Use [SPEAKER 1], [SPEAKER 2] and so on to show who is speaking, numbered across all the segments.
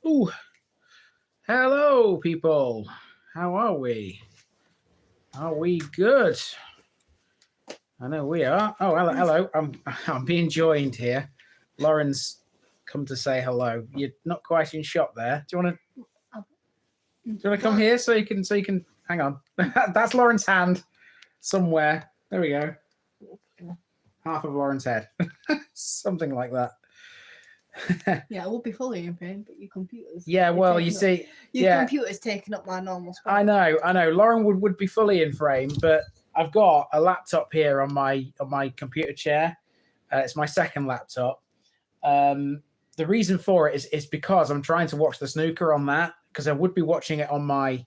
[SPEAKER 1] Ooh, hello, people. How are we? Are we good? I know we are. Oh, hello. I'm being joined here. Lauren's come to say hello. You're not quite in shot there. Do you want to come here so you can hang on? That's Lauren's hand somewhere. There we go. Half of Lauren's head, something like that.
[SPEAKER 2] Yeah, it would be fully in frame, but your computer's...
[SPEAKER 1] Yeah, well, you see...
[SPEAKER 2] Your computer's taking up my normal spot.
[SPEAKER 1] I know. Lauren would be fully in frame, but I've got a laptop here on my computer chair. It's my second laptop. The reason for it is because I'm trying to watch the snooker on that, because I would be watching it on my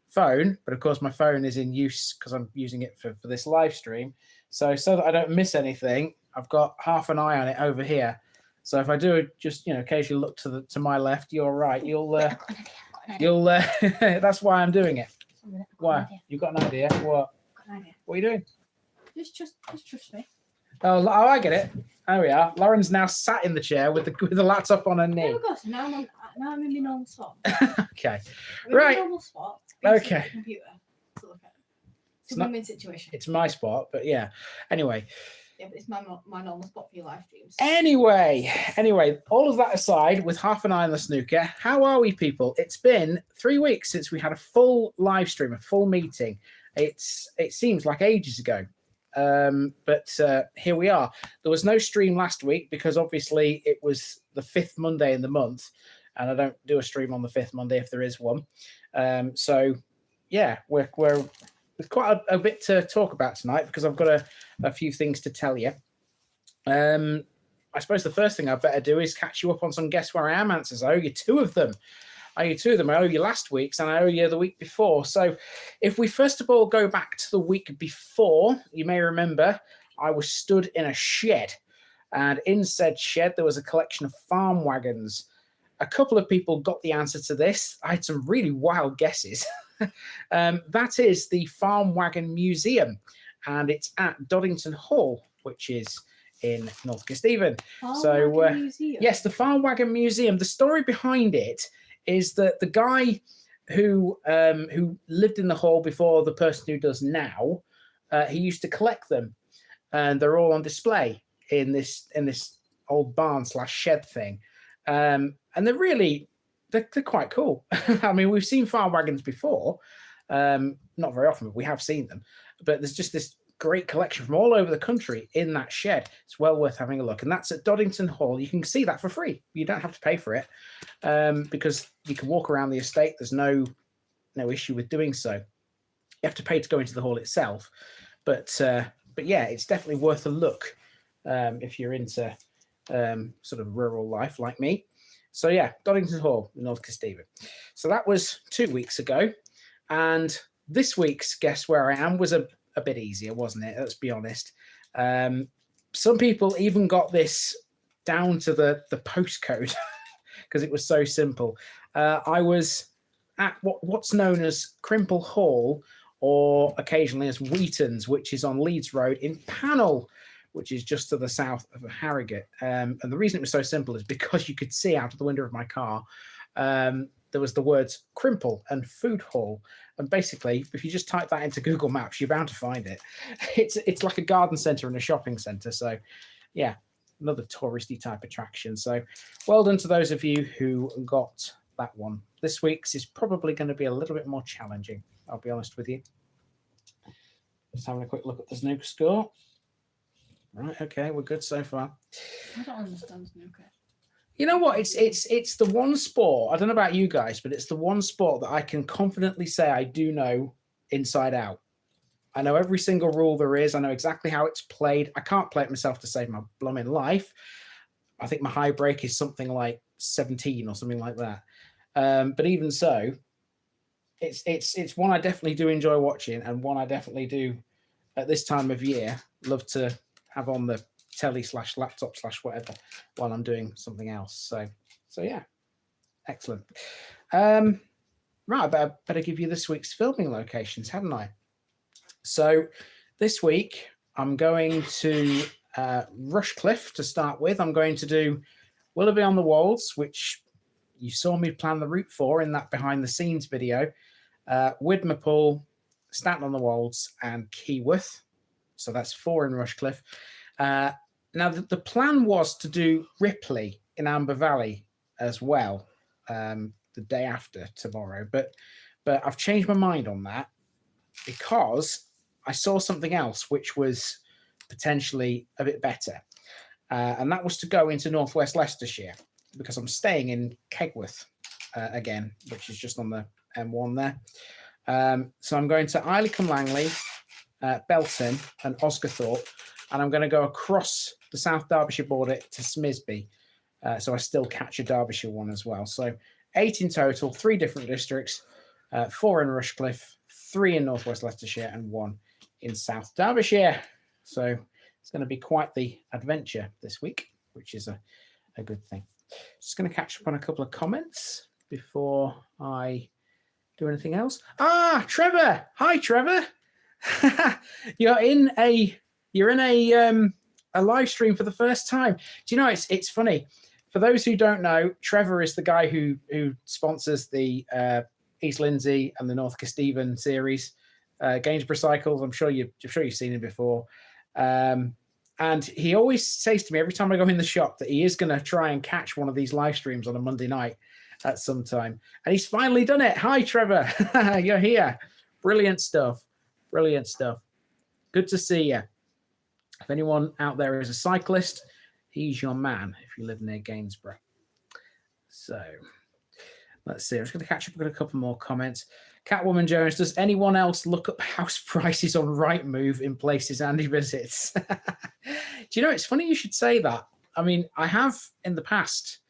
[SPEAKER 1] phone, but of course my phone is in use because I'm using it for this live stream. So that I don't miss anything, I've got half an eye on it over here. So if I do just occasionally look to my left, you're right. You'll that's why I'm doing it. Why? You've got an idea? What? What are you doing?
[SPEAKER 2] Just trust me.
[SPEAKER 1] Oh, I get it. There we are. Lauren's now sat in the chair with the laptop on her knee.
[SPEAKER 2] There we go. So now I'm in my normal spot.
[SPEAKER 1] Okay.
[SPEAKER 2] Right. Normal spot.
[SPEAKER 1] Okay.
[SPEAKER 2] Computer to look at. It's a win-win situation.
[SPEAKER 1] It's my spot, but yeah. Anyway.
[SPEAKER 2] Yeah, but it's my normal spot for your live streams.
[SPEAKER 1] Anyway, all of that aside, with half an eye on the snooker, how are we, people? It's been 3 weeks since we had a full live stream, a full meeting. It seems like ages ago, but here we are. There was no stream last week because obviously it was the 5th Monday in the month, and I don't do a stream on the 5th Monday if there is one. So yeah, there's quite a bit to talk about tonight because I've got a few things to tell you. I suppose the first thing I better do is catch you up on some Guess Where I Am answers. I owe you two of them. I owe you last week's and I owe you the week before. So if we first of all go back to the week before, you may remember I was stood in a shed, and in said shed there was a collection of farm wagons. A couple of people got the answer to this. I had some really wild guesses. That is the Farm Wagon Museum, and it's at Doddington Hall, which is in Nottingham. Yes, the Farm Wagon Museum. The story behind it is that the guy who lived in the hall before the person who does now, he used to collect them, and they're all on display in this old barn / shed thing, and they're quite cool. I mean, we've seen farm wagons before, not very often, but we have seen them. But there's just this great collection from all over the country in that shed. It's well worth having a look. And that's at Doddington Hall. You can see that for free. You don't have to pay for it because you can walk around the estate. There's no issue with doing so. You have to pay to go into the hall itself. But yeah, it's definitely worth a look if you're into sort of rural life like me. So yeah, Doddington Hall in North Kesteven. So that was 2 weeks ago. And this week's Guess Where I Am was a bit easier, wasn't it? Let's be honest. Some people even got this down to the postcode because it was so simple. I was at what's known as Crimple Hall, or occasionally as Wheaton's, which is on Leeds Road in Pannell, which is just to the south of Harrogate. And the reason it was so simple is because you could see out of the window of my car, there was the words Crimple and Food Hall. And basically, if you just type that into Google Maps, you're bound to find it. It's like a garden centre and a shopping centre. So yeah, another touristy type attraction. So well done to those of you who got that one. This week's is probably going to be a little bit more challenging, I'll be honest with you. Just having a quick look at the snooker score. Right, okay, we're good so far.
[SPEAKER 2] I don't understand snooker.
[SPEAKER 1] You know what? It's the one sport, I don't know about you guys, but it's the one sport that I can confidently say I do know inside out. I know every single rule there is. I know exactly how it's played. I can't play it myself to save my blooming life. I think my high break is something like 17 or something like that. But even so, it's one I definitely do enjoy watching, and one I definitely do at this time of year love to have on the telly / laptop / whatever while I'm doing something else. So yeah, excellent. Right, I better give you this week's filming locations, hadn't I? So this week I'm going to Rushcliffe to start with. I'm going to do Willoughby on the Wolds, which You saw me plan the route for in that behind the scenes video. Widmerpool, Stanton-on-the-Wolds, and Keyworth. So that's 4 in Rushcliffe. Now, the plan was to do Ripley in Amber Valley as well the day after tomorrow. But I've changed my mind on that because I saw something else which was potentially a bit better. And that was to go into Northwest Leicestershire because I'm staying in Kegworth again, which is just on the M1 there. So I'm going to Ileycombe-Langley, Belton and Osgathorpe, and I'm going to go across the South Derbyshire border to Smisby. So I still catch a Derbyshire one as well. So 8 in total, 3 different districts, 4 in Rushcliffe, 3 in Northwest Leicestershire and 1 in South Derbyshire. So it's going to be quite the adventure this week, which is a good thing. Just going to catch up on a couple of comments before I do anything else. Trevor. Hi, Trevor. You're in a live stream for the first time. Do you know, it's funny. For those who don't know, Trevor is the guy who sponsors the East Lindsey and the North Kesteven series, Gainsborough Cycles. I'm sure you've seen him before. And he always says to me every time I go in the shop that he is going to try and catch one of these live streams on a Monday night at some time. And he's finally done it. Hi, Trevor. You're here. Brilliant stuff. Brilliant stuff. Good to see you. If anyone out there is a cyclist, he's your man if you live near Gainsborough. So let's see. I'm just going to catch up with a couple more comments. Catwoman Jones, does anyone else look up house prices on Rightmove in places Andy visits? Do you know, it's funny you should say that. I mean, I have in the past,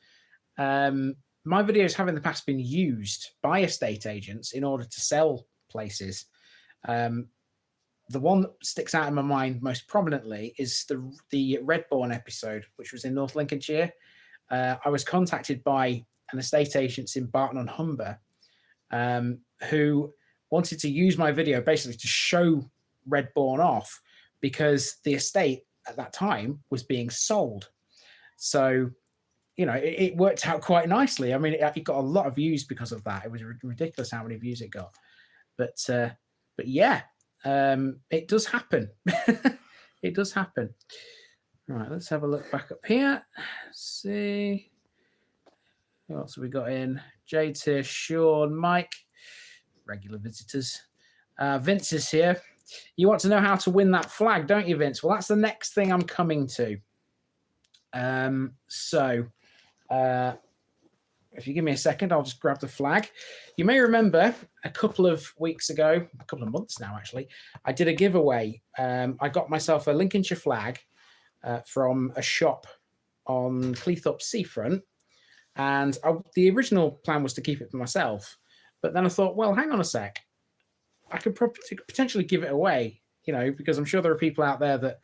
[SPEAKER 1] my videos have in the past been used by estate agents in order to sell places. The one that sticks out in my mind most prominently is the Redbourne episode, which was in North Lincolnshire. I was contacted by an estate agent in Barton-on-Humber who wanted to use my video basically to show Redbourne off because the estate at that time was being sold. So, you know, it worked out quite nicely. I mean, it got a lot of views because of that. It was ridiculous how many views it got. But yeah, it does happen. It does happen. All right, let's have a look back up here. Let's see. Who else have we got in? Jade's here, Sean, Mike, regular visitors. Vince is here. You want to know how to win that flag, don't you, Vince? Well, that's the next thing I'm coming to. If you give me a second, I'll just grab the flag. You may remember a couple of weeks ago, a couple of months now, actually, I did a giveaway. I got myself a Lincolnshire flag from a shop on Cleethorpes seafront. And the original plan was to keep it for myself. But then I thought, well, hang on a sec. I could potentially give it away, you know, because I'm sure there are people out there that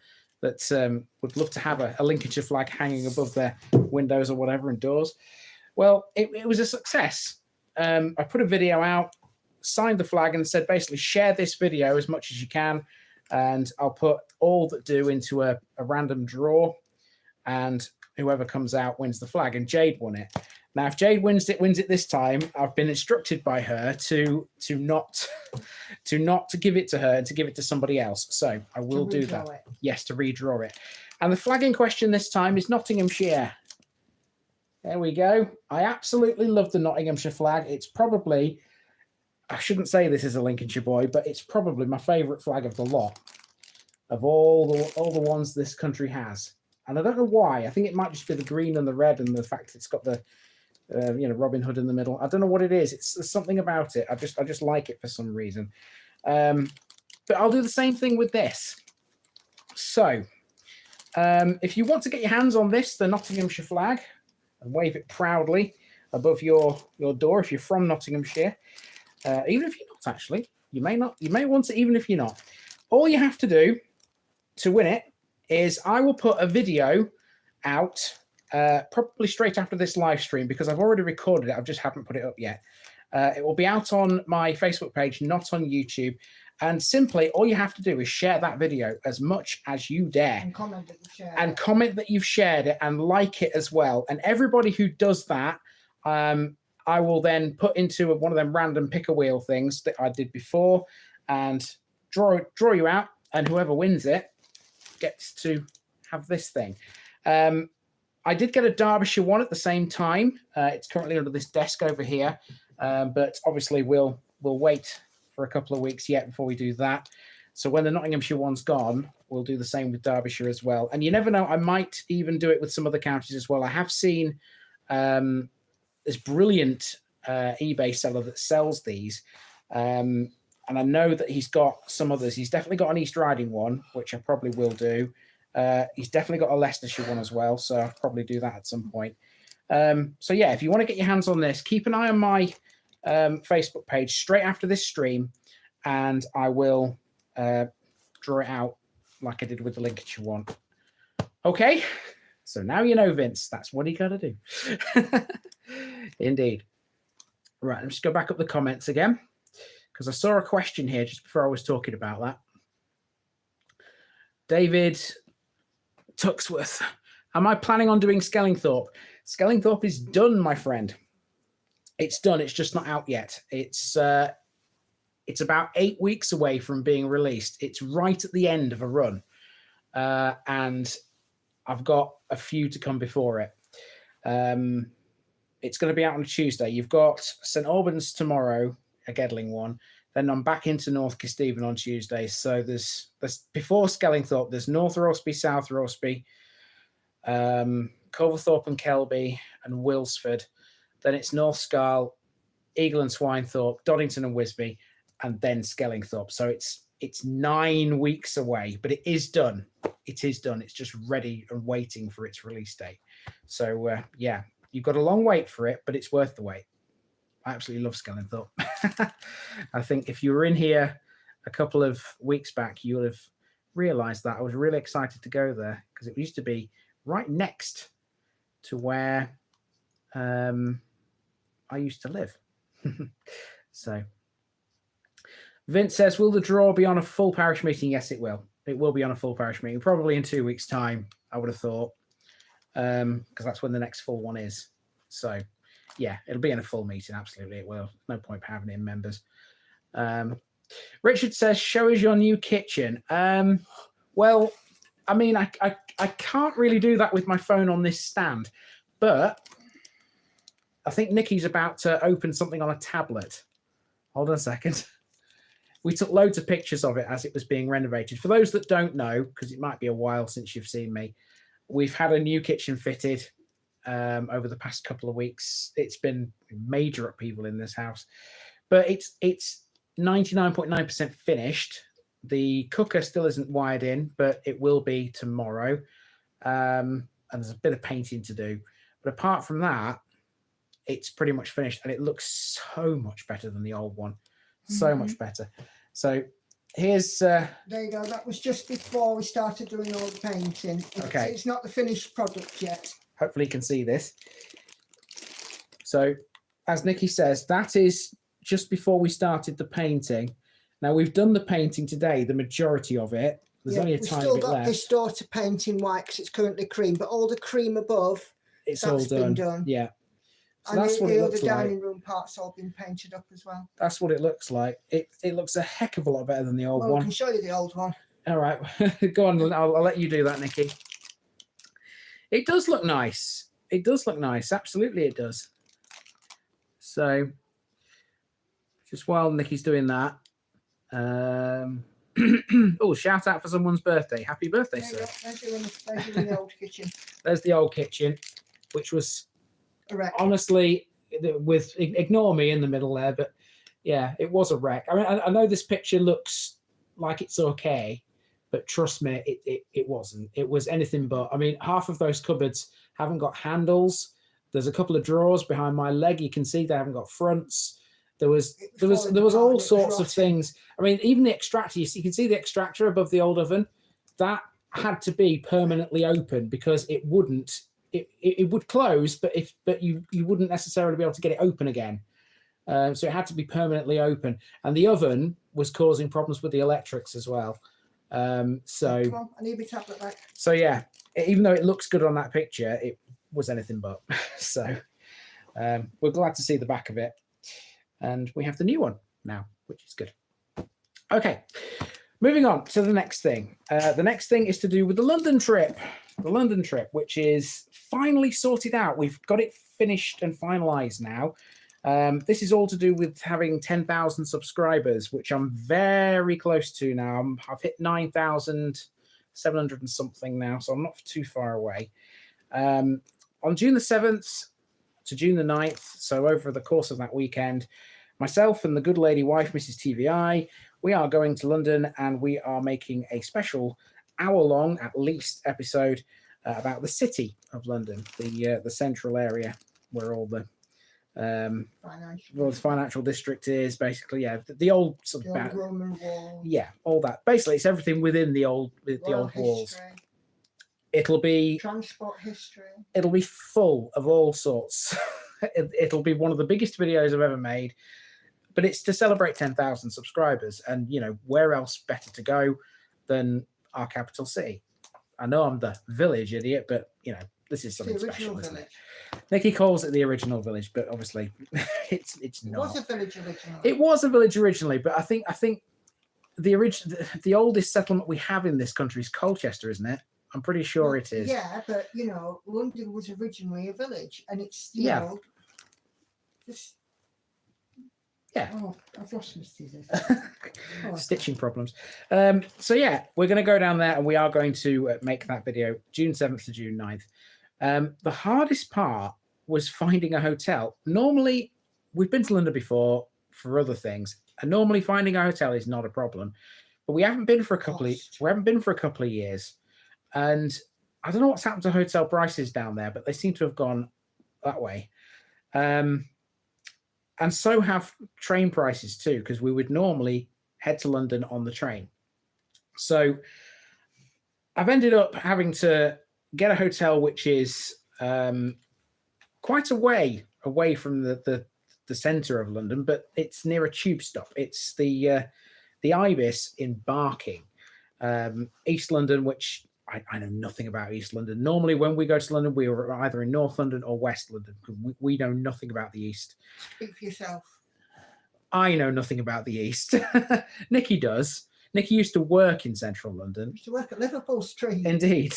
[SPEAKER 1] would love to have a Lincolnshire flag hanging above their windows or whatever and doors. Well, it was a success. I put a video out, signed the flag and said, basically, share this video as much as you can. And I'll put all that do into a random draw. And whoever comes out wins the flag. And Jade won it. Now, if Jade wins it this time, I've been instructed by her to not give it to her and to give it to somebody else. So I will do that. Yes, to redraw it. And the flag in question this time is Nottinghamshire. There we go. I absolutely love the Nottinghamshire flag. It's probably, I shouldn't say this is a Lincolnshire boy, but it's probably my favourite flag of the lot, of all the ones this country has. And I don't know why. I think it might just be the green and the red and the fact it's got the Robin Hood in the middle. I don't know what it is. There's something about it. I just like it for some reason. But I'll do the same thing with this. So if you want to get your hands on this, the Nottinghamshire flag, and wave it proudly above your door if you're from Nottinghamshire, even if you're not actually, you may want to, even if you're not. All you have to do to win it is I will put a video out probably straight after this live stream because I've already recorded it. I just haven't put it up yet. It will be out on my Facebook page, not on YouTube. And simply, all you have to do is share that video as much as you dare.
[SPEAKER 2] And comment that you've shared
[SPEAKER 1] and comment that you've shared it and like it as well. And everybody who does that, I will then put into one of them random pick a wheel things that I did before and draw you out, and whoever wins it gets to have this thing. I did get a Derbyshire one at the same time. It's currently under this desk over here, but obviously we'll wait for a couple of weeks yet before we do that. So when the Nottinghamshire one's gone, we'll do the same with Derbyshire as well. And you never know, I might even do it with some other counties as well. I have seen this brilliant eBay seller that sells these. And I know that he's got some others. He's definitely got an East Riding one, which I probably will do. He's definitely got a Leicestershire one as well, so I'll probably do that at some point. So yeah, if you want to get your hands on this, keep an eye on my Facebook page straight after this stream, and I will draw it out like I did with the Lincolnshire one. Okay, so now you know, Vince, that's what you got to do. Indeed. Right, let's just go back up the comments again, because I saw a question here just before I was talking about that. David Tuxworth, am I planning on doing Skelling Thorp? Skelling Thorp is done, my friend. It's done. It's just not out yet. It's about 8 weeks away from being released. It's right at the end of a run, and I've got a few to come before it. It's going to be out on a Tuesday. You've got St Albans tomorrow, a Gedling one. Then I'm back into North Kesteven on Tuesday. So there's before Skelling Thorp, there's North Rossby, South Rossby, Culverthorpe and Kelby and Wilsford. Then it's North Scarl, Eagle and Swinethorpe, Doddington and Wisby, and then Skelling Thorp. So it's 9 weeks away, but it is done. It is done. It's just ready and waiting for its release date. So yeah, you've got a long wait for it, but it's worth the wait. I absolutely love Skelling Thorp. I think if you were in here a couple of weeks back, you would have realized that I was really excited to go there, because it used to be right next to where I used to live. So Vince says, will the draw be on a full parish meeting? Yes, it will. It will be on a full parish meeting, probably in 2 weeks' time, I would have thought, because that's when the next full one is. So yeah, it'll be in a full meeting. Absolutely, it will. No point having it in members. Richard says, show us your new kitchen. Well, I mean, I can't really do that with my phone on this stand, but I think Nikki's about to open something on a tablet. Hold on a second. We took loads of pictures of it as it was being renovated. For those that don't know, because it might be a while since you've seen me, we've had a new kitchen fitted over the past couple of weeks. It's been major upheaval in this house, but it's 99.9% finished. The cooker still isn't wired in, but it will be tomorrow. And there's a bit of painting to do. But apart from that, it's pretty much finished, and it looks so much better than the old one. So much better. So here's
[SPEAKER 2] there you go. That was just before we started doing all the painting.
[SPEAKER 1] Okay.
[SPEAKER 2] It's not the finished product yet.
[SPEAKER 1] Hopefully you can see this. So as Nikki says, that is just before we started the painting. Now we've done the painting today, the majority of it. There's only a tiny bit left. We've still got this door to paint in white because it's currently cream, but all the cream above, it's all been done. Yeah. So
[SPEAKER 2] and
[SPEAKER 1] that's what it looks like.
[SPEAKER 2] The dining room part's all been painted up as well.
[SPEAKER 1] That's what it looks like. It looks a heck of a lot better than the old one.
[SPEAKER 2] I can show you the old one.
[SPEAKER 1] All right. Go on. I'll let you do that, Nikki. It does look nice. It does look nice. Absolutely it does. So just while Nikki's doing that. Oh, shout out for someone's birthday. Happy birthday, sir.
[SPEAKER 2] There's the old kitchen.
[SPEAKER 1] There's the old kitchen, which was...
[SPEAKER 2] Wreck.
[SPEAKER 1] Honestly, ignore me in the middle there, but yeah, it was a wreck. I mean, I know this picture looks like it's okay, but trust me, it wasn't. It was anything but. I mean, half of those cupboards haven't got handles. There's a couple of drawers behind my leg. You can see they haven't got fronts. There was all sorts of things. I mean, even the extractor. You can see the extractor above the old oven. That had to be permanently open because it wouldn't. It would close, but you wouldn't necessarily be able to get it open again. So it had to be permanently open. And the oven was causing problems with the electrics as well. So
[SPEAKER 2] come on, I need my tablet back.
[SPEAKER 1] So yeah, even though it looks good on that picture, it was anything but. So We're glad to see the back of it. And we have the new one now, which is good. Okay, moving on to the next thing. The next thing is to do with the London trip. The London trip, which is finally sorted out. We've got it finished and finalized now. This is all to do with having 10,000 subscribers, which I'm very close to now. I've hit 9,700 and something now, so I'm not too far away. On June the 7th to June the 9th, so over the course of that weekend, myself and the good lady wife, Mrs. TVI, we are going to London, and we are making a special hour-long, at least, episode about the city of London, the central area where all the financial district is, basically. Yeah, the old sort of
[SPEAKER 2] Roman wall.
[SPEAKER 1] Yeah, all that. Basically, it's everything within the old walls. It'll be
[SPEAKER 2] transport history.
[SPEAKER 1] It'll be full of all sorts. It'll be one of the biggest videos I've ever made. But it's to celebrate 10,000 subscribers, and where else better to go than our capital city? I know I'm the village idiot, but this is something special, isn't it? Nicky calls it the original village, but obviously it's not.
[SPEAKER 2] It was a village originally.
[SPEAKER 1] It was a village originally, but I think the oldest settlement we have in this country is Colchester, isn't it? I'm pretty sure it is.
[SPEAKER 2] Yeah, but London was originally a village, and it's just.
[SPEAKER 1] Yeah.
[SPEAKER 2] Oh, I've lost my scissors.
[SPEAKER 1] Stitching problems. So yeah, we're going to go down there, and we are going to make that video June 7th to June 9th. The hardest part was finding a hotel. Normally, we've been to London before for other things, and normally finding a hotel is not a problem. But we haven't been for a couple of years, and I don't know what's happened to hotel prices down there, but they seem to have gone that way. And so have train prices too, because we would normally head to London on the train. So I've ended up having to get a hotel which is quite a way away from the centre of London, but it's near a tube stop. It's the Ibis in Barking, East London, which I know nothing about East London. Normally, when we go to London, we are either in North London or West London. We know nothing about the East.
[SPEAKER 2] Speak for yourself.
[SPEAKER 1] I know nothing about the East. Nicky does. Nicky used to work in Central London.
[SPEAKER 2] Used to work at Liverpool Street.
[SPEAKER 1] Indeed.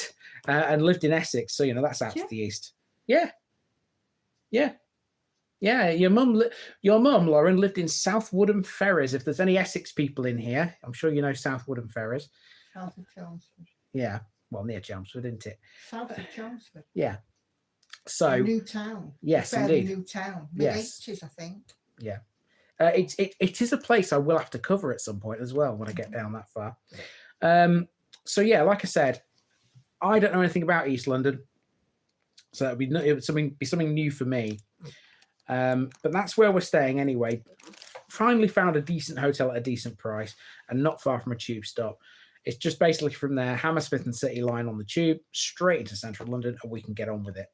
[SPEAKER 1] And lived in Essex. So, that's out to the East. Yeah. Yeah. Yeah. Your mum, Lauren, lived in South Woodham Ferrers. If there's any Essex people in here, I'm sure you know South Woodham Ferrers.
[SPEAKER 2] South of Chelmsford.
[SPEAKER 1] Yeah. Well, near Chelmsford, isn't it?
[SPEAKER 2] South of Chelmsford.
[SPEAKER 1] Yeah. So
[SPEAKER 2] a new town.
[SPEAKER 1] Yes, indeed.
[SPEAKER 2] New town. Mid-80s, I think.
[SPEAKER 1] Yeah. It is a place I will have to cover at some point as well when I get down that far. So yeah, like I said, I don't know anything about East London, so it would be something new for me. But that's where we're staying anyway. Finally found a decent hotel at a decent price and not far from a tube stop. It's just basically from there, Hammersmith and City Line on the tube, straight into central London, and we can get on with it.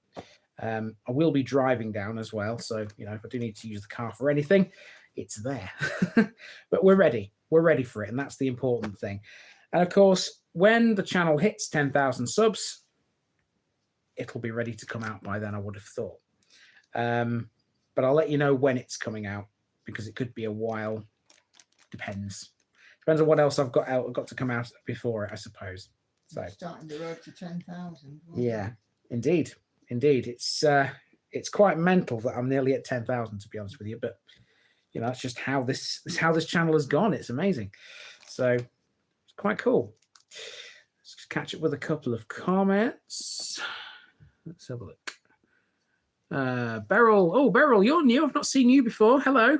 [SPEAKER 1] I will be driving down as well, so if I do need to use the car for anything, it's there. But we're ready. We're ready for it, and that's the important thing. And of course, when the channel hits 10,000 subs, it'll be ready to come out by then, I would have thought. But I'll let you know when it's coming out, because it could be a while. Depends on what else I've got to come out before it, I suppose. So
[SPEAKER 2] starting the road to 10,000.
[SPEAKER 1] Yeah, indeed. It's quite mental that I'm nearly at 10,000, to be honest with you. But that's just how this channel has gone. It's amazing. So it's quite cool. Let's just catch up with a couple of comments. Let's have a look. Beryl, you're new. I've not seen you before. Hello.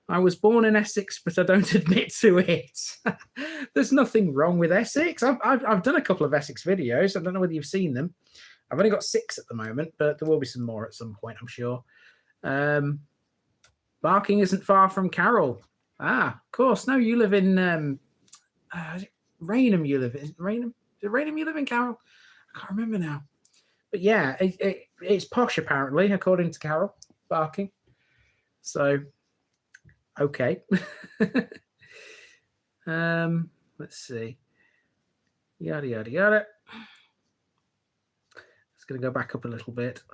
[SPEAKER 1] I was born in Essex, but I don't admit to it. There's nothing wrong with Essex. I've done a couple of Essex videos. I don't know whether you've seen them. I've only got 6 at the moment, but there will be some more at some point, I'm sure. Barking isn't far from Carroll. Of course. No, you live in Rainham. You live in Rainham. Is it Rainham you live in, Carroll? I can't remember now. But yeah, it's posh apparently, according to Carroll. Barking. So. Okay. Let's see. Yada, yada, yada. It's going to go back up a little bit.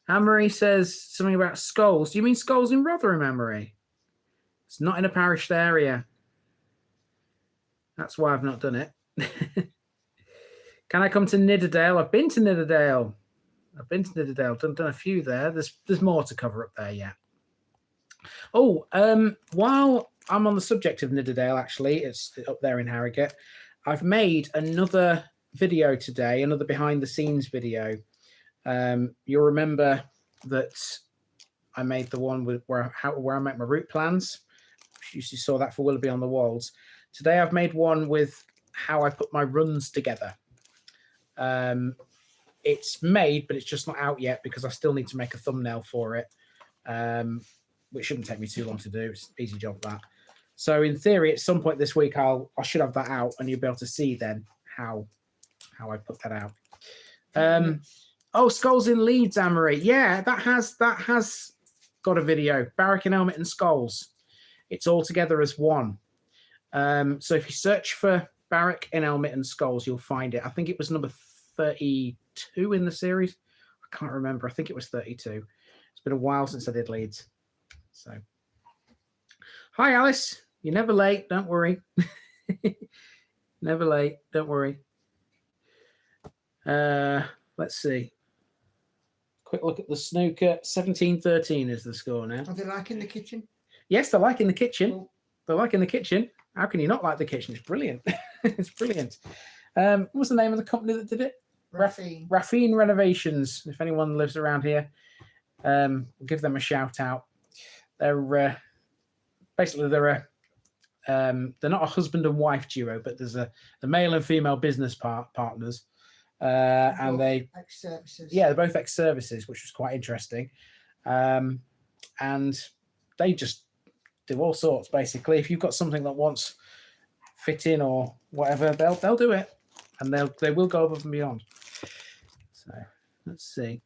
[SPEAKER 1] Anne-Marie says something about skulls. Do you mean skulls in Rotherham, Anne-Marie? It's not in a parish area. That's why I've not done it. Can I come to Nidderdale? I've been to Nidderdale. Done a few there. There's more to cover up there yet. Oh, while I'm on the subject of Nidderdale, actually, it's up there in Harrogate. I've made another video today, another behind the scenes video. You'll remember that I made the one with where I make my route plans. You saw that for Willoughby on the Wolds. Today I've made one with how I put my runs together. It's made, but it's just not out yet because I still need to make a thumbnail for it, which shouldn't take me too long to do. It's an easy job, that. So in theory, at some point this week, I should have that out, and you'll be able to see then how I put that out. Oh, Skulls in Leeds, Anne-Marie. Yeah, that has got a video. Barrack and Helmet and Skulls. It's all together as one. So if you search for Barrack and Helmet and Skulls, you'll find it. I think it was number 32 in the series. I can't remember. I think it was 32. It's been a while since I did Leeds. So, hi, Alice. You're never late. Don't worry. Never late. Don't worry. Let's see. Quick look at the snooker. 17-13 is the score now.
[SPEAKER 2] Are they like in the kitchen?
[SPEAKER 1] Yes, they're like in the kitchen.
[SPEAKER 2] Oh.
[SPEAKER 1] They're like in the kitchen. How can you not like the kitchen? It's brilliant. It's brilliant. What was the name of the company that did it? Raffine Renovations. If anyone lives around here, we'll give them a shout out. They're basically they're not a husband and wife duo, but there's the male and female business partners. And they
[SPEAKER 2] ex-services.
[SPEAKER 1] Yeah, they're both ex-services, which was quite interesting. And they just do all sorts, basically. If you've got something that wants fitting or whatever, they'll do it, and they will go above and beyond. So let's see.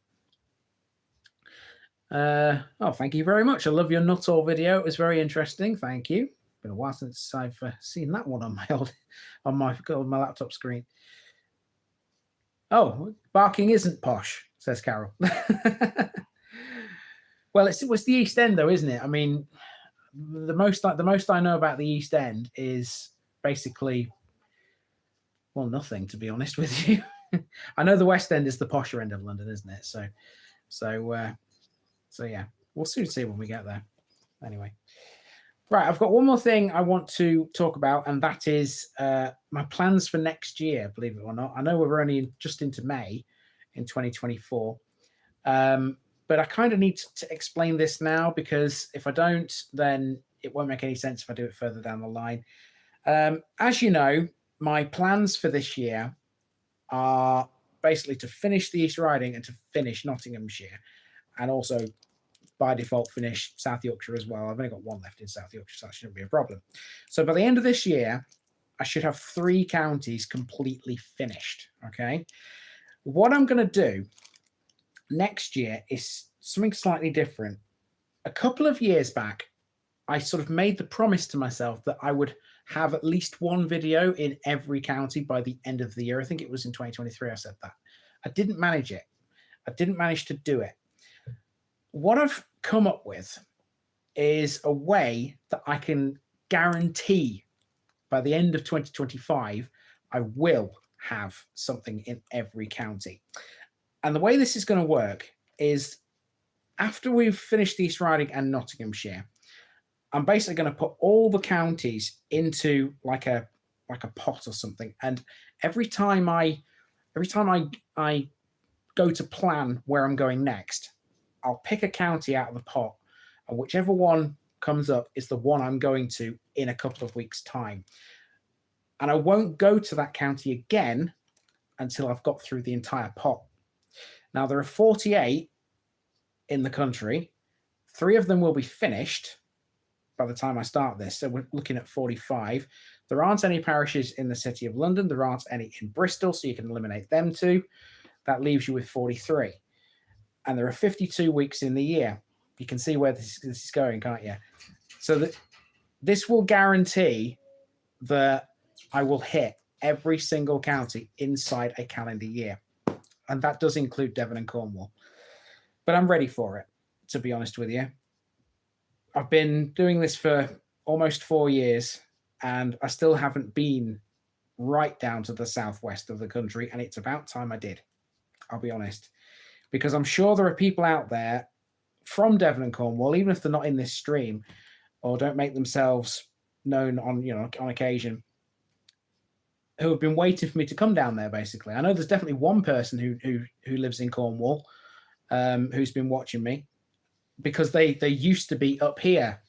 [SPEAKER 1] Oh, thank you very much. I love your Nuttall video. It was very interesting. Thank you. Been a while since I've seen that one on my laptop screen. Oh, barking isn't posh, says Carol. Well, it was the East End, though, isn't it? I mean, the most I know about the East End is basically, well, nothing, to be honest with you. I know the West End is the posher end of London, isn't it? So yeah, we'll soon see when we get there. Anyway, right, I've got one more thing I want to talk about, and that is my plans for next year. Believe it or not, I know we're only just into May in 2024. But I kind of need to explain this now, because if I don't, then it won't make any sense if I do it further down the line. As you know, my plans for this year are basically to finish the East Riding and to finish Nottinghamshire, and also by default finish South Yorkshire as well. I've only got one left in South Yorkshire, so that shouldn't be a problem. So by the end of this year, I should have 3 counties completely finished. Okay. What I'm going to do next year is something slightly different. A couple of years back, I sort of made the promise to myself that I would have at least one video in every county by the end of the year. I think it was in 2023 I said that. I didn't manage it. I didn't manage to do it. What I've come up with is a way that I can guarantee by the end of 2025, I will have something in every county. And the way this is going to work is, after we've finished the East Riding and Nottinghamshire, I'm basically going to put all the counties into like a pot or something. And every time I go to plan where I'm going next, I'll pick a county out of the pot, and whichever one comes up is the one I'm going to in a couple of weeks' time. And I won't go to that county again until I've got through the entire pot. Now, there are 48 in the country. 3 of them will be finished by the time I start this. So we're looking at 45. There aren't any parishes in the City of London. There aren't any in Bristol, so you can eliminate them too. That leaves you with 43. And there are 52 weeks in the year. You can see where this is going, can't you? So this will guarantee that I will hit every single county inside a calendar year. And that does include Devon and Cornwall. but I'm ready for it, to be honest with you. I've been doing this for almost 4 years, and I still haven't been right down to the southwest of the country, and it's about time I did. I'll be honest, because I'm sure there are people out there from Devon and Cornwall, even if they're not in this stream or don't make themselves known on occasion, who have been waiting for me to come down there. Basically, I know there's definitely one person who lives in Cornwall, who's been watching me, because they used to be up here.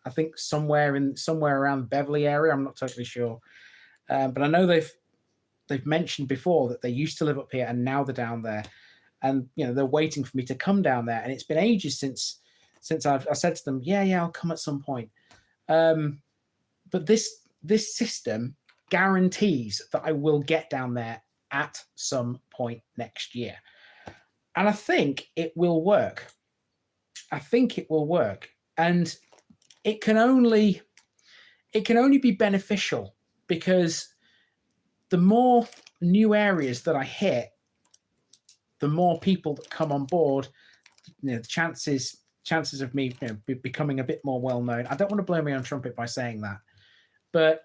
[SPEAKER 1] I think somewhere around Beverley area. I'm not totally sure, but I know they've mentioned before that they used to live up here and now they're down there, and they're waiting for me to come down there. And it's been ages since I said to them, yeah, I'll come at some point. But this system guarantees that I will get down there at some point next year, and I think it will work. And it can only be beneficial, because the more new areas that I hit, the more people that come on board, the chances of me becoming a bit more well known. I don't want to blow my own trumpet by saying that, but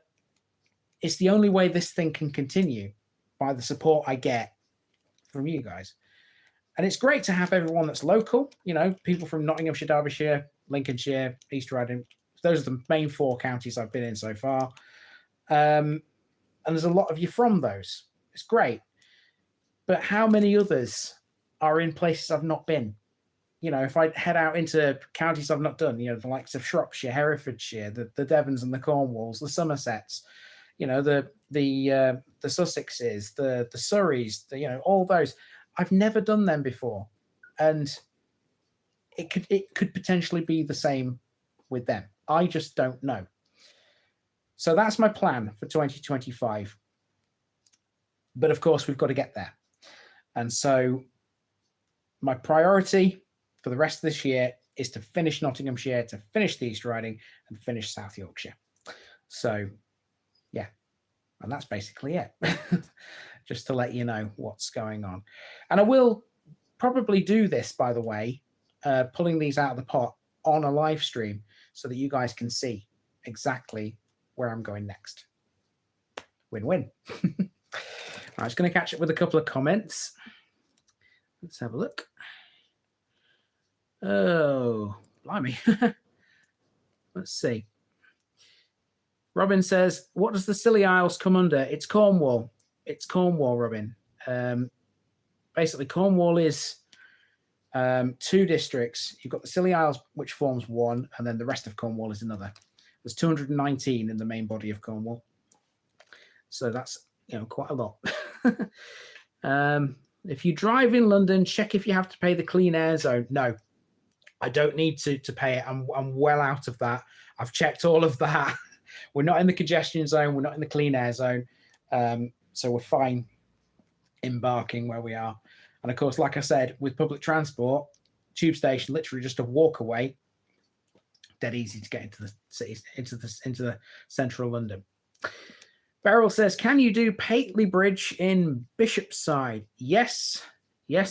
[SPEAKER 1] it's the only way this thing can continue, by the support I get from you guys. And it's great to have everyone that's local, people from Nottinghamshire, Derbyshire, Lincolnshire, East Riding. Those are the main 4 counties I've been in so far. And there's a lot of you from those. It's great. But how many others are in places I've not been? If I head out into counties I've not done, the likes of Shropshire, Herefordshire, the Devons and the Cornwalls, the Somersets, the Sussexes, the Surreys, all those. I've never done them before, and it could potentially be the same with them. I just don't know. So that's my plan for 2025. But of course, we've got to get there. And so my priority for the rest of this year is to finish Nottinghamshire, to finish the East Riding, and finish South Yorkshire. So, yeah, and that's basically it. Just to let you know what's going on. And I will probably do this, by the way, pulling these out of the pot on a live stream so that you guys can see exactly where I'm going next. Win-win. I was going to catch up with a couple of comments. Let's have a look. Oh, blimey. Let's see. Robin says, what does the Scilly Isles come under? It's Cornwall. It's Cornwall, Robin. Basically, Cornwall is 2 districts. You've got the Scilly Isles, which forms 1, and then the rest of Cornwall is another. There's 219 in the main body of Cornwall. So that's, quite a lot. If you drive in London, check if you have to pay the clean air zone. No, I don't need to pay it. I'm well out of that. I've checked all of that. We're not in the congestion zone. We're not in the clean air zone. So we're fine embarking where we are. And of course, like I said, with public transport, tube station, literally just a walk away, dead easy to get into the cities, into the central London. Beryl says, can you do Pateley Bridge in Bishopside? Yes,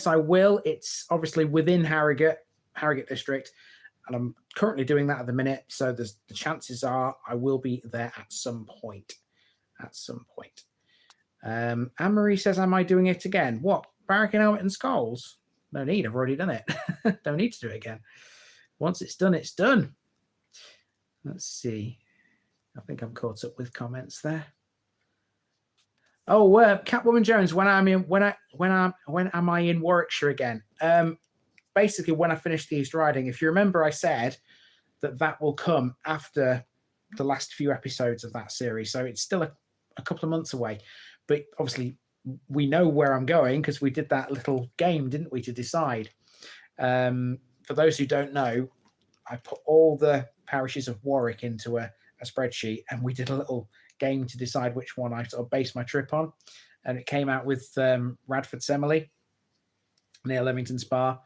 [SPEAKER 1] I will. It's obviously within Harrogate district, and I'm currently doing that at the minute. So the chances are I will be there at some point. Anne-Marie says, am I doing it again? What? Barrack and Helmet and Skulls? No need. I've already done it. Don't need to do it again. Once it's done, it's done. Let's see. I think I'm caught up with comments there. Oh, Catwoman Jones. When am I in Warwickshire again? Basically, when I finish the East Riding. If you remember, I said that will come after the last few episodes of that series. So it's still a couple of months away. But obviously, we know where I'm going because we did that little game, didn't we, to decide. For those who don't know, I put all the parishes of Warwick into a spreadsheet, and we did a little game to decide which one I sort of based my trip on. And it came out with Radford Semele near Leamington Spa.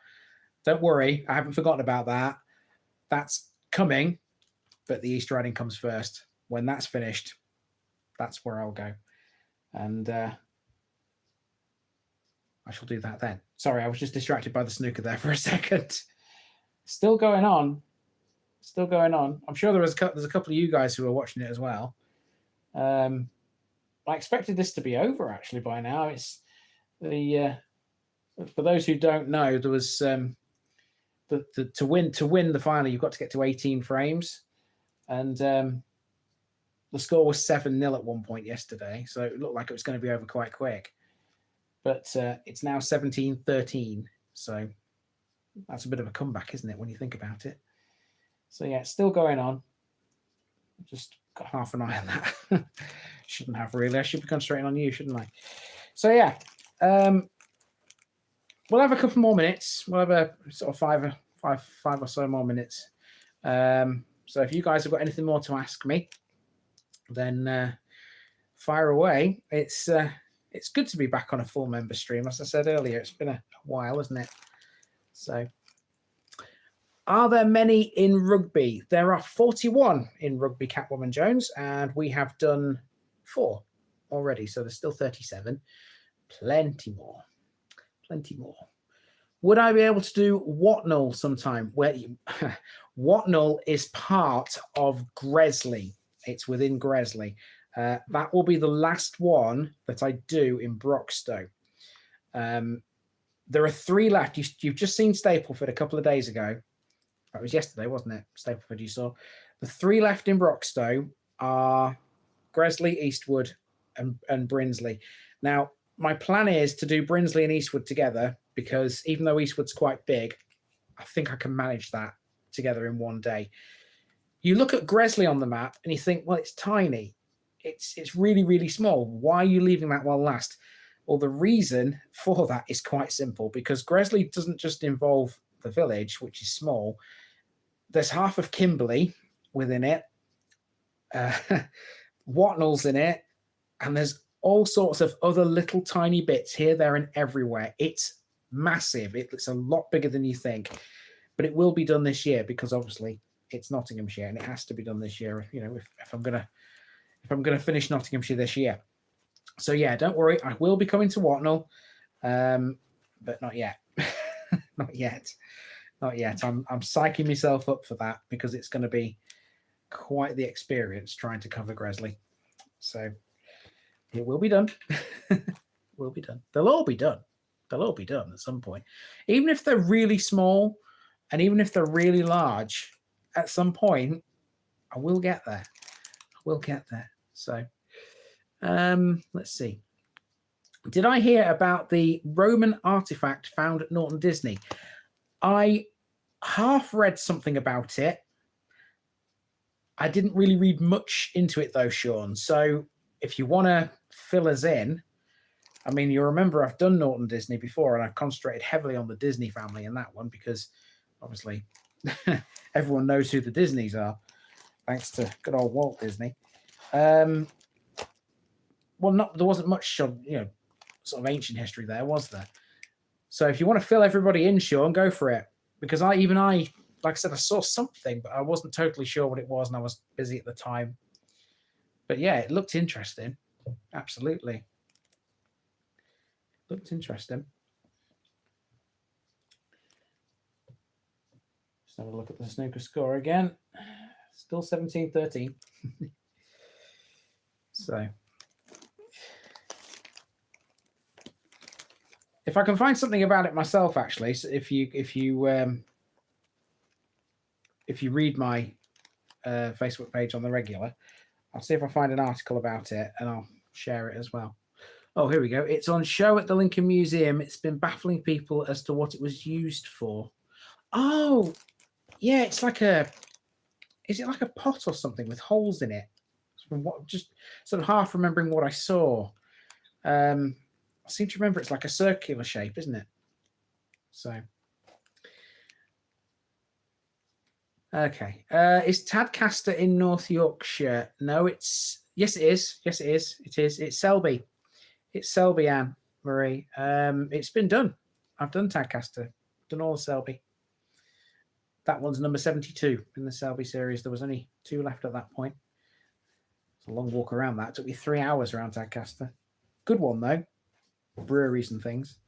[SPEAKER 1] Don't worry, I haven't forgotten about that. That's coming, but the East Riding comes first. When that's finished, that's where I'll go. And I shall do that then. Sorry, I was just distracted by the snooker there for a second. Still going on. Still going on. I'm sure there's a couple of you guys who are watching it as well. I expected this to be over actually by now. It's the for those who don't know, there was to win the final, you've got to get to 18 frames, and the score was 7-0 at one point yesterday, so it looked like it was going to be over quite quick. But it's now 17-13, so that's a bit of a comeback, isn't it, when you think about it? So yeah, it's still going on. Just got half an eye on that. Shouldn't have really. I should be concentrating on you, shouldn't I? So yeah, we'll have a couple more minutes. We'll have a sort of five or so more minutes. So if you guys have got anything more to ask me, then fire away. It's good to be back on a full member stream. As I said earlier, it's been a while, hasn't it? So, are there many in rugby? There are 41 in rugby, Catwoman Jones, and we have done 4 already. So there's still 37. Plenty more. Would I be able to do Watnall sometime? Watnall is part of Gresley. It's within Gresley. That will be the last one that I do in Broxtowe. There are 3 left. You've just seen Stapleford a couple of days ago. That was yesterday, wasn't it? Stapleford you saw. The 3 left in Broxtowe are Gresley, Eastwood, and Brinsley. Now, my plan is to do Brinsley and Eastwood together, because even though Eastwood's quite big, I think I can manage that together in one day. You look at Gresley on the map and you think, well, it's tiny. It's really, really small. Why are you leaving that one last? Well, the reason for that is quite simple, because Gresley doesn't just involve the village, which is small. There's half of Kimberley within it. Watnall's in it. And there's all sorts of other little tiny bits here, there, and everywhere. It's massive. It's a lot bigger than you think. But it will be done this year, because obviously it's Nottinghamshire and it has to be done this year, you know, if I'm gonna finish Nottinghamshire this year. So yeah, don't worry, I will be coming to Watnall, but not yet. Not yet. I'm psyching myself up for that, because it's going to be quite the experience trying to cover Gresley. So it will be done. Will be done. They'll all be done. They'll all be done at some point. Even if they're really small, and even if they're really large, at some point, I will get there. So let's see. Did I hear about the Roman artifact found at Norton Disney? I half read something about it. I didn't really read much into it though, Sean. So if you want to fill us in, I mean, you remember I've done Norton Disney before, and I've concentrated heavily on the Disney family in that one, because obviously everyone knows who the Disneys are, thanks to good old Walt Disney. Well, there wasn't much, sort of ancient history there, was there? So if you want to fill everybody in, Sean, go for it. Because I, like I said, I saw something, but I wasn't totally sure what it was, and I was busy at the time. But yeah, it looked interesting. Absolutely. Looked interesting. Just have a look at the snooker score again. Still 17-13. So if I can find something about it myself, actually, so if you read my Facebook page on the regular, I'll see if I find an article about it, and I'll share it as well. Oh, here we go. It's on show at the Lincoln Museum. It's been baffling people as to what it was used for. Oh, yeah, it's like is it like a pot or something with holes in it? From what, just sort of half remembering what I saw. I seem to remember it's like a circular shape, isn't it? So, okay. Is Tadcaster in North Yorkshire? No, yes, it is. Yes, it is. It is. It's Selby. It's Selby, Anne Marie. It's been done. I've done Tadcaster. Done all Selby. That one's number 72 in the Selby series. There was only 2 left at that point. It's a long walk around that. It took me 3 hours around Tadcaster. Good one, though. Breweries and things.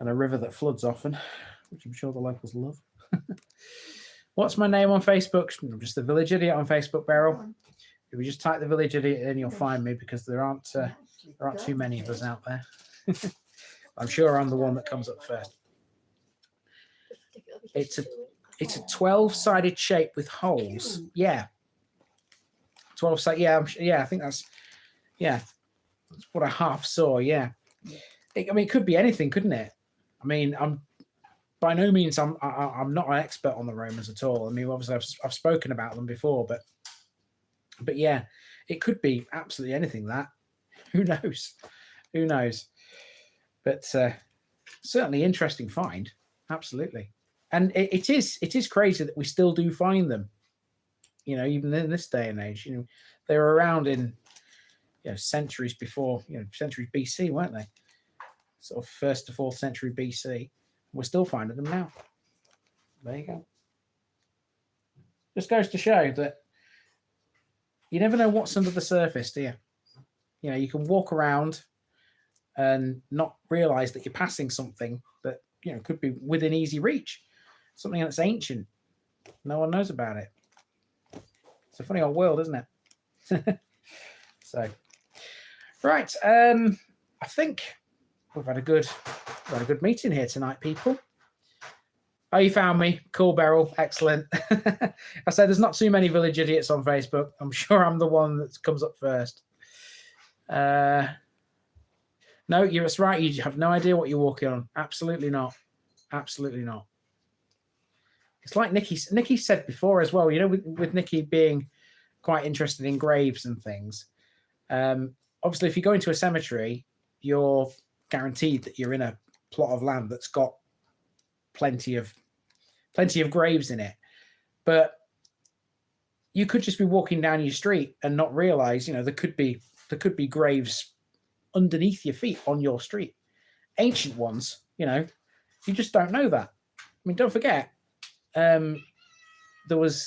[SPEAKER 1] and a river that floods often, which I'm sure the locals love. What's my name on Facebook? I'm just the Village Idiot on Facebook, Beryl. If you just type the Village Idiot in, you'll find me, because there aren't too many of us out there. I'm sure I'm the one that comes up first. It's a 12-sided shape with holes. Yeah. 12-sided. Yeah, I think that's what I half saw. Yeah. It could be anything, couldn't it? I mean, I'm by no means I'm not an expert on the Romans at all. I mean, obviously I've spoken about them before, but yeah, it could be absolutely anything. That who knows? But certainly interesting find. Absolutely. And it is crazy that we still do find them, even in this day and age. They were around in centuries before, centuries BC, weren't they? Sort of 1st to 4th century BC. We're still finding them now. There you go. Just goes to show that you never know what's under the surface, do you? You can walk around and not realize that you're passing something that could be within easy reach. Something that's ancient. No one knows about it. It's a funny old world, isn't it? So, right. I think we've had a good meeting here tonight, people. Oh, you found me. Cool, Beryl. Excellent. I said there's not too many Village Idiots on Facebook. I'm sure I'm the one that comes up first. No, you're right. You have no idea what you're walking on. Absolutely not. Absolutely not. It's like Nikki said before as well, with Nikki being quite interested in graves and things. Obviously, if you go into a cemetery, you're guaranteed that you're in a plot of land that's got plenty of graves in it. But you could just be walking down your street and not realize, there could be graves underneath your feet on your street. Ancient ones, you just don't know that. I mean, don't forget, there was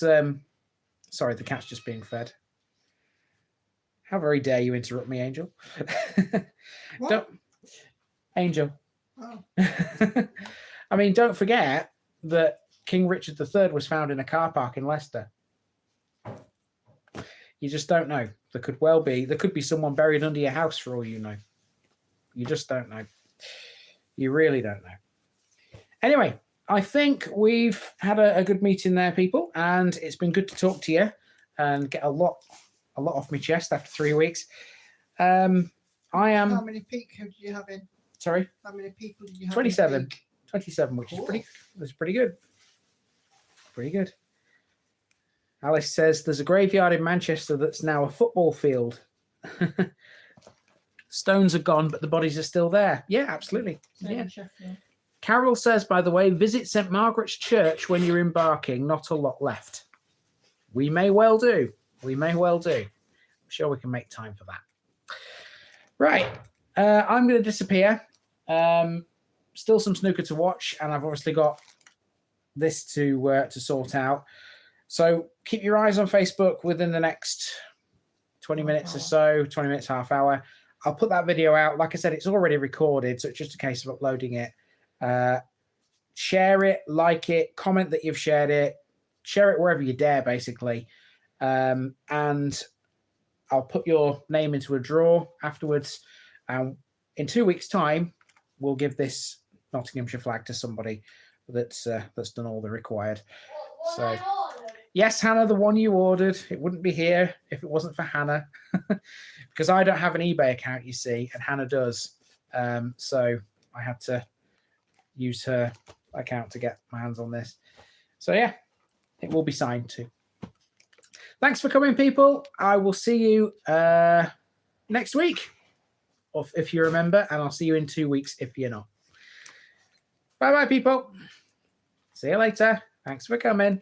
[SPEAKER 1] sorry, the cat's just being fed. How very dare you interrupt me, Angel? Angel. Oh. I mean, don't forget that King Richard III was found in a car park in Leicester. You just don't know. There could be someone buried under your house for all you know. You just don't know. You really don't know. Anyway, I think we've had a good meeting there, people, and it's been good to talk to you and get a lot off my chest after 3 weeks. I am.
[SPEAKER 2] How many people did you have in?
[SPEAKER 1] Sorry?
[SPEAKER 2] How many people did you have?
[SPEAKER 1] 27. 27, which is pretty good. Pretty good. Alice says there's a graveyard in Manchester that's now a football field. Stones are gone, but the bodies are still there. Yeah, absolutely. Yeah. Carol says, by the way, visit St. Margaret's Church when you're embarking. Not a lot left. We may well do. We may well do. I'm sure we can make time for that. Right. I'm going to disappear. Still some snooker to watch, and I've obviously got this to sort out. So keep your eyes on Facebook within the next 20 minutes or so, 20 minutes, half hour. I'll put that video out. Like I said, it's already recorded, so it's just a case of uploading it. Share it, like it, comment that you've shared it, share it wherever you dare, basically. And I'll put your name into a draw afterwards. And in 2 weeks' time, we'll give this Nottinghamshire flag to somebody that's done all the required. So, yes, Hannah, the one you ordered, it wouldn't be here if it wasn't for Hannah, because I don't have an eBay account, you see, and Hannah does. So I had to use her account to get my hands on this. So yeah, it will be signed too. Thanks for coming, people. I will see you next week, if you remember, and I'll see you in 2 weeks if you're not. Bye-bye, people. See you later. Thanks for coming.